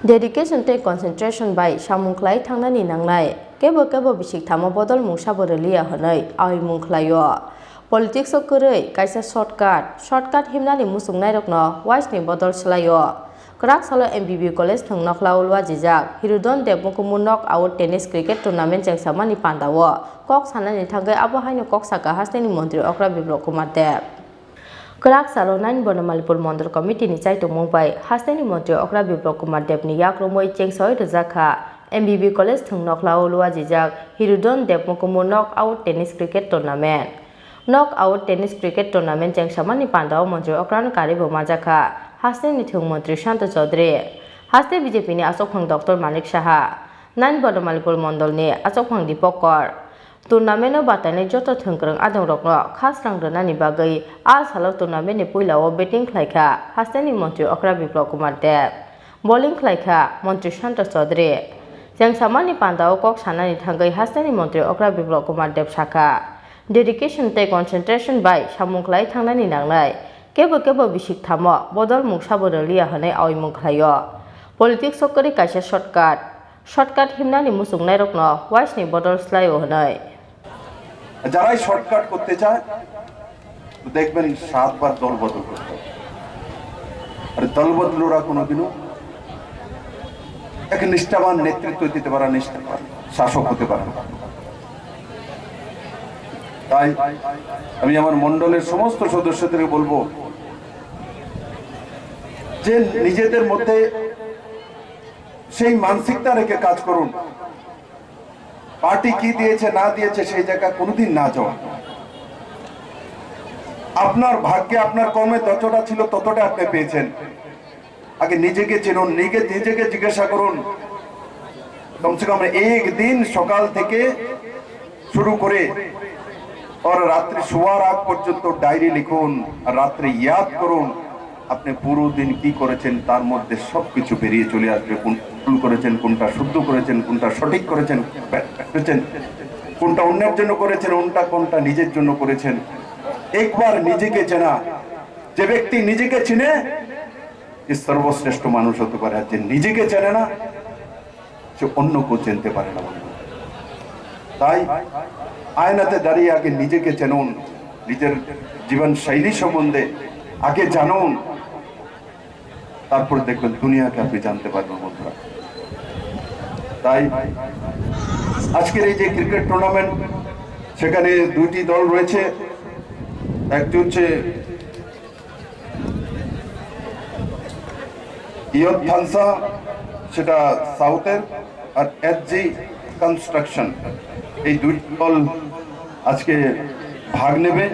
Dedication te concentration by samungklai thangnani nangnai kebo bisik thama bodol mungsa boreliya honai ai mungklayo politics o korei kaisa shortcut himnani musungnai rokno wise ni bodol slayo Kraksalo MBB college thungnokla ulwa jijak Hirudhan Mukumu knock out tennis cricket tournament Chengsawi pandawo kok sanani thangai abo haino kok saka hasteni Mantri Okrani Kumar Kraksalo 9 Bonamalipur Mandal Committee ni chai tongmong bai hasteni Mantri Okrani Kumar ni yak Romwi Chengsawi Rwjakha MBB college thungnokla ulwa jijak Hirudhan Mukumu knock out tennis cricket tournament Chengsawi pandawo Mantri Okrani karibo majaka haste ni thung Mantri Shanto Chaudhary haste BJP ni asokphang Dr. Malik Saha 9 Bonamalipur Mandal ni asokphang Dipokor tournament o batane joto thungkrang adong rokno khasrang rana ni bagai a salo tournament ni puilao batting khlaika haste ni Mantri Okrani Kumar bowling khlaika Mantri Shanto Chaudhary Chengsawi pandao kok sanani thangai haste ni Mantri Okrani Kumar saka dedication te concentration by samungklai thangnani nangnai kebo bisik thamo bodol mungsa boreliya honai ai mungkhlayo politics o kori kaisa shortcut himnani musungnai rokno wise ni bodol slayo honai যারাই shortcut করতে চায় দেখবেন 7 বার দল বদল করতে আর দল বদলরা কোনোদিনও এক নিষ্ঠাবান নেতৃত্ব দিতে পারে নিষ্ঠাবান শাসক হতে পারে তাই আমি আমার মণ্ডলের সমস্ত সদস্যদের বলবো যে নিজেদের মধ্যে সেই মানসিকতা রেখে কাজ করুন পার্টি কি দিয়েছে না দিয়েছে সেই জায়গা কোনোদিন না যাওয়া আপনার ভাগ্যে আপনার কর্মে যতটা ছিল ততটা আপনি পেয়েছেন আগে নিজেকে চিনুন নিজেকে জিজ্ঞাসা করুন কমসে কম একদিন সকাল থেকে শুরু করে और রাত্রি শোয়ার আগ পর্যন্ত ডায়েরি লিখুন আর রাত্রে ইয়াদ করুন আপনি পুরো দিন কি করেছেন তার মধ্যে সবকিছু বেরিয়ে চলে আসবে কোন ভুল করেছেন কোনটা শুদ্ধ করেছেন কোনটা সঠিক করেছেন কোনটা অন্যের জন্য করেছেন কোনটা নিজের জন্য করেছেন একবার নিজেকে চেনা যে ব্যক্তি নিজেকে চিনে সে সর্বশ্রেষ্ঠ মানুষ হতে পারে আর যে নিজেকে চেনে না সে অন্য কেউ চিনতে পারে না তাই আয়নাতে দাঁড়িয়ে আগে নিজেকে চেনুন নিজের জীবন শৈলী সম্বন্ধে আগে জানুন তারপর দেখবেন দুনিয়াকে আপনি জানতে পারবেন বন্ধুরা তাই আজকের এই যে ক্রিকেট টুর্নামেন্ট সেখানে দুটি দল রয়েছে একটি হচ্ছে ইয়থানসা সেটা সাউথের আর এসজি কনস্ট্রাকশন এই দুই দল আজকে ভাগ নেবে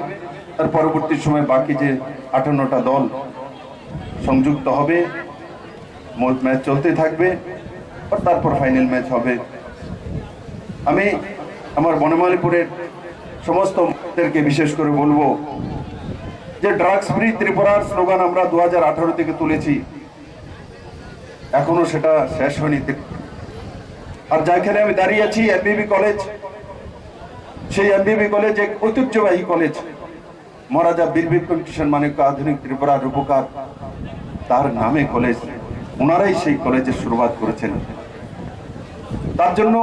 তার পরবর্তী সময় বাকি যে 58টা দল সংযুক্ত হবে ম্যাচ চলতে থাকবে আর তারপর ফাইনাল ম্যাচ হবে আমি আমার বনমালীপুরের সমস্ত মানুষদেরকে বিশেষ করে বলবো যে ড্রাগস ফ্রি ত্রিপুরার স্লোগান আমরা 2018 থেকে তুলেছি এখনো সেটা শেষ হয়নি আর যেখানে আমি দাঁড়িয়ে আছি এমবিবি কলেজ সেই এমবিবি কলেজ এক ঐতিহ্যবাহী কলেজ মহারাজা বীর বিক্রম কিশোর মানিক্য আধুনিক ত্রিপুরার রূপকার তার নামে কলেজ ওনারাই সেই কলেজের শুরুয়াত করেছেন তার জন্য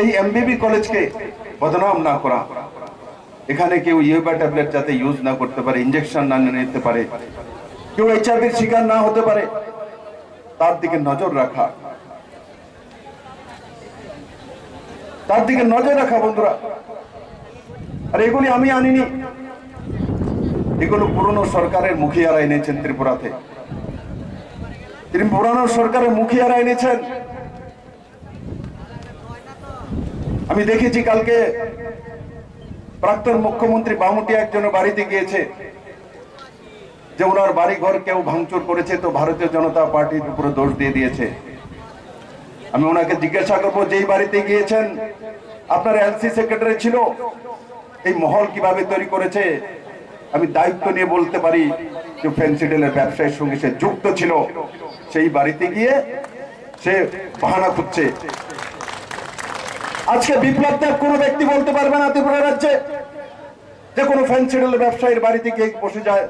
এই এমবিবি কলেজকে বদনাম না করা এখানে কেউ ইউবা ট্যাবলেট যাতে ইউজ না করতে পারে ইনজেকশন না নিতে পারে কেউ এইচআইভির শিকার না হতে পারে তার দিকে নজর রাখা বন্ধুরা আর এগুলি আমি আনিনি এগুলো পুরনো সরকারের মুখিয়ারা এনেছেন ত্রিপুরাতে পুরানো সরকারের মুখিয়ারা এনেছেন আমি দেখেছি কালকে প্রাক্তন মুখ্যমন্ত্রী বামুটি একজনের বাড়িতে গিয়েছে যে ওনার বাড়ি ঘর কেউ ভাঙচুর করেছে তো ভারতীয় জনতা পার্টির উপরে দোষ দিয়ে দিয়েছে আমি ওনাকে জিজ্ঞাসা করবো যেই বাড়িতে গিয়েছেন আপনার এলসি সেক্রেটারি ছিল এই মহল কিভাবে তৈরি করেছে আমি দায়িত্ব নিয়ে বলতে পারি যে ফেন্সিডেলের ব্যবসায়ের সঙ্গে সে যুক্ত ছিল সেই বাড়িতে গিয়ে সে বাহানা খুঁজছে আজকে বিপ্লব দেব কোনো ব্যক্তি বলতে পারবে না ত্রিপুরা রাজ্যে যে কোনো ফেন্সিডেলের ব্যবসায়ীর বাড়িতে গিয়ে বসে যায়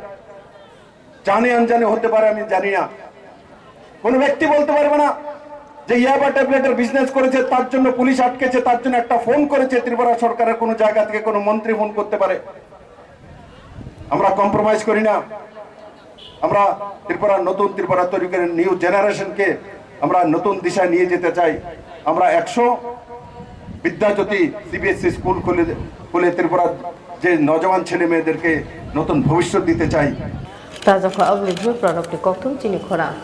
জানে আনজানে হতে পারে আমি জানি না কোনো ব্যক্তি বলতে পারবে না যে ইয়াবা ট্যাবলেটের বিজনেস করেছে তার জন্য পুলিশ আটকেছে, তার জন্য একটা ফোন করেছে ত্রিপুরা সরকারের কোনো জায়গা থেকে কোনো মন্ত্রী ফোন করতে পারে। আমরা কম্প্রোমাইজ করি না। আমরা নতুন ত্রিপুরা তৈরি করে নিউ জেনারেশনকে আমরা নতুন দিশায় নিয়ে যেতে চাই। আমরা 100 বিদ্যাজ্যোতি সিবিএসসি স্কুল খুলে ত্রিপুরার যে নজওয়ান ছেলে মেয়েদেরকে নতুন ভবিষ্যৎ দিতে চাই। Rwjakha abli bhi product ko tum Chini Khorang.